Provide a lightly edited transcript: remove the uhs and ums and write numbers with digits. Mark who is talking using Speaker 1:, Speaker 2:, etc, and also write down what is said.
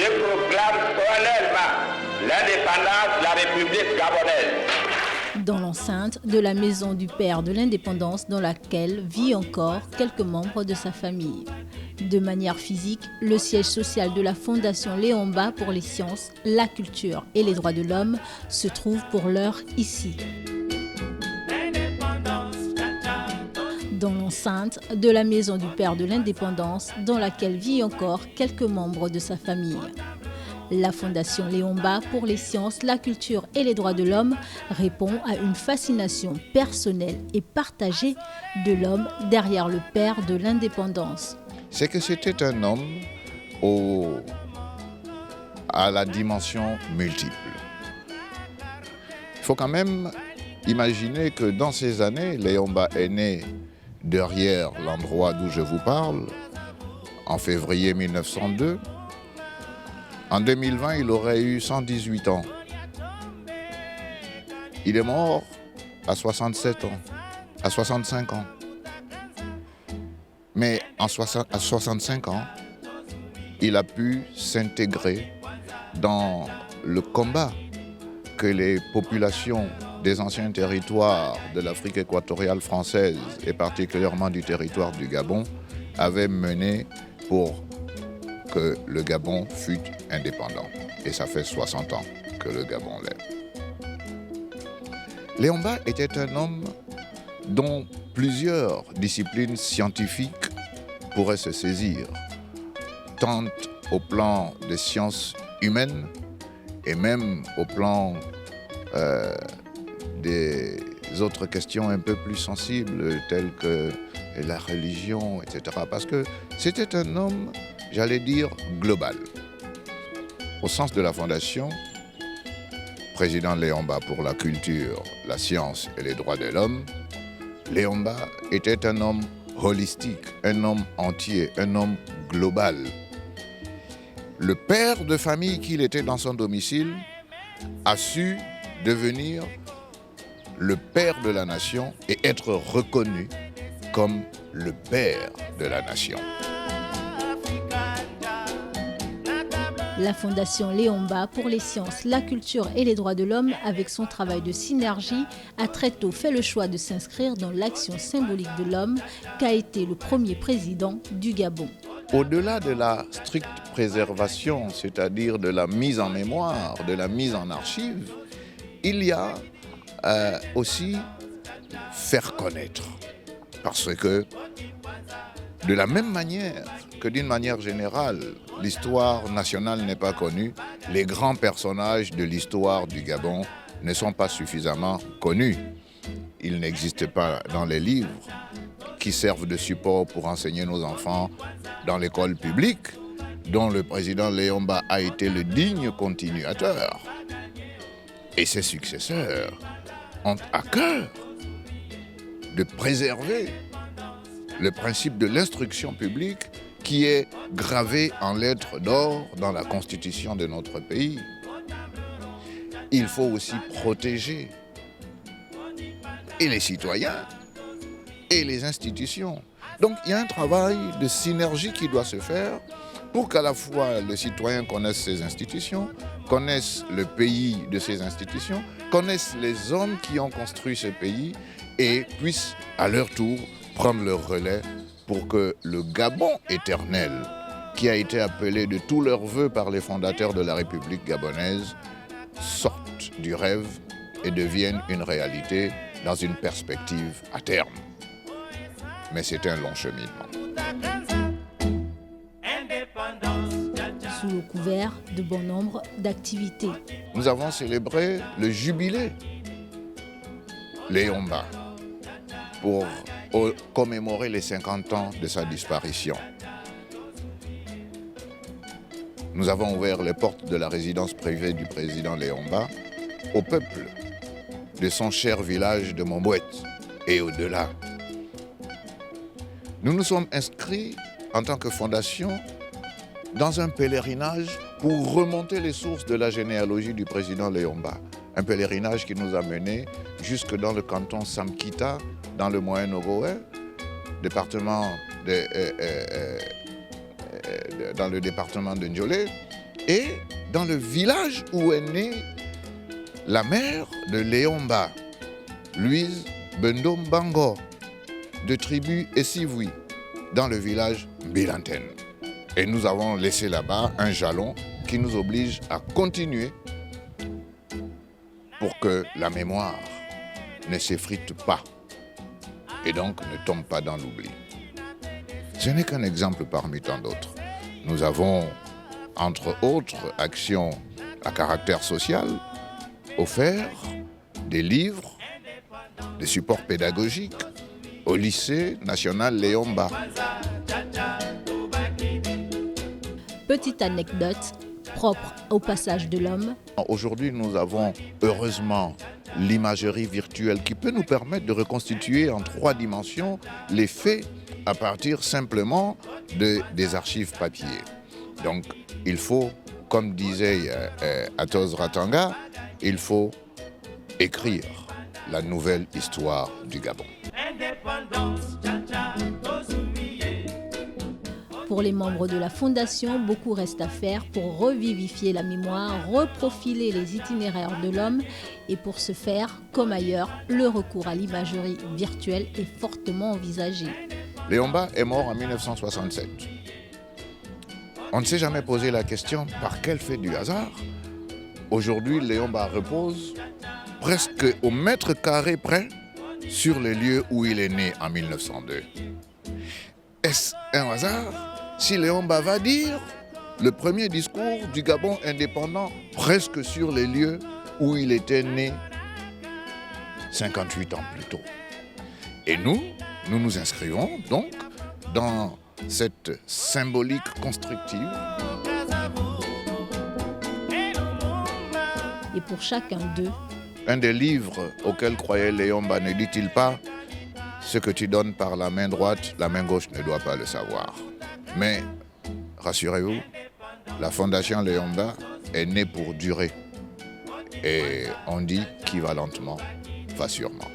Speaker 1: je proclame solennellement l'indépendance de la République gabonaise.
Speaker 2: Dans l'enceinte de la maison du père de l'indépendance dans laquelle vit encore quelques membres de sa famille. De manière physique, le siège social de la Fondation Léon Mba pour les sciences, la culture et les droits de l'homme se trouve pour l'heure ici. Dans l'enceinte de la maison du père de l'indépendance dans laquelle vit encore quelques membres de sa famille. La Fondation Léon Mba pour les sciences, la culture et les droits de l'homme répond à une fascination personnelle et partagée de l'homme derrière le père de l'indépendance.
Speaker 3: C'est que c'était un homme à la dimension multiple. Il faut quand même imaginer que dans ces années, Léon Mba est né derrière l'endroit d'où je vous parle, en février 1902. En 2020, il aurait eu 118 ans. Il est mort à 67 ans, à 65 ans. Mais à 65 ans, il a pu s'intégrer dans le combat que les populations des anciens territoires de l'Afrique équatoriale française et particulièrement du territoire du Gabon avaient mené pour que le Gabon fût indépendant. Et ça fait 60 ans que le Gabon l'est. Léon Mba était un homme dont plusieurs disciplines scientifiques pourraient se saisir, tant au plan des sciences humaines et même au plan des autres questions un peu plus sensibles telles que la religion, etc. Parce que c'était un homme, j'allais dire, global. Au sens de la Fondation, président Léon Mba pour la culture, la science et les droits de l'homme, Léon Mba était un homme holistique, un homme entier, un homme global. Le père de famille qu'il était dans son domicile a su devenir le père de la nation et être reconnu comme le père de la nation.
Speaker 2: La Fondation Léon Mba pour les sciences, la culture et les droits de l'homme, avec son travail de synergie, a très tôt fait le choix de s'inscrire dans l'action symbolique de l'homme qu'a été le premier président du Gabon.
Speaker 3: Au-delà de la stricte préservation, c'est-à-dire de la mise en mémoire, de la mise en archive, il y a aussi faire connaître. Parce que de la même manière que d'une manière générale, l'histoire nationale n'est pas connue, les grands personnages de l'histoire du Gabon ne sont pas suffisamment connus. Ils n'existent pas dans les livres qui servent de support pour enseigner nos enfants dans l'école publique, dont le président Léon Mba a été le digne continuateur. Et ses successeurs ont à cœur de préserver le principe de l'instruction publique qui est gravé en lettres d'or dans la constitution de notre pays. Il faut aussi protéger et les citoyens et les institutions. Donc il y a un travail de synergie qui doit se faire pour qu'à la fois le citoyen connaisse ses institutions, connaisse le pays de ses institutions, connaisse les hommes qui ont construit ce pays et puisse à leur tour prendre le relais pour que le Gabon éternel, qui a été appelé de tous leurs vœux par les fondateurs de la République gabonaise, sorte du rêve et devienne une réalité dans une perspective à terme. Mais c'est un long cheminement.
Speaker 2: Sous le couvert de bon nombre d'activités.
Speaker 3: Nous avons célébré le jubilé Léon Mba pour commémorer les 50 ans de sa disparition. Nous avons ouvert les portes de la résidence privée du président Léon Mba au peuple de son cher village de Mombouette et au-delà. Nous nous sommes inscrits en tant que fondation dans un pèlerinage pour remonter les sources de la généalogie du président Léon Mba. Un pèlerinage qui nous a menés jusque dans le canton Samkita, dans le Moyen-Ogooué, dans le département de Ndjolé, et dans le village où est née la mère de Léomba, Louise Bendom-Bango, de tribu Essivui, dans le village Bilanten. Et nous avons laissé là-bas un jalon qui nous oblige à continuer pour que la mémoire ne s'effrite pas et donc ne tombe pas dans l'oubli. Ce n'est qu'un exemple parmi tant d'autres. Nous avons, entre autres actions à caractère social, offert des livres, des supports pédagogiques au lycée national Léomba.
Speaker 2: Petite anecdote propre au passage de l'homme.
Speaker 3: Aujourd'hui, nous avons heureusement l'imagerie virtuelle qui peut nous permettre de reconstituer en 3 dimensions les faits à partir simplement des archives papier. Donc, il faut, comme disait Atoz Ratanga, il faut écrire la nouvelle histoire du Gabon.
Speaker 2: Pour les membres de la Fondation, beaucoup reste à faire pour revivifier la mémoire, reprofiler les itinéraires de l'homme et pour ce faire, comme ailleurs, le recours à l'imagerie virtuelle est fortement envisagé.
Speaker 3: Léomba est mort en 1967. On ne s'est jamais posé la question par quel fait du hasard. Aujourd'hui, Léomba repose presque au mètre carré près sur les lieux où il est né en 1902. Est-ce un hasard si Léomba va dire le premier discours du Gabon indépendant presque sur les lieux où il était né 58 ans plus tôt? Et nous nous inscrivons donc dans cette symbolique constructive.
Speaker 2: Et pour chacun d'eux,
Speaker 3: un des livres auxquels croyait Léomba ne dit-il pas « Ce que tu donnes par la main droite, la main gauche ne doit pas le savoir ». Mais rassurez-vous, la Fondation Léomba est née pour durer. Et on dit qui va lentement, va sûrement.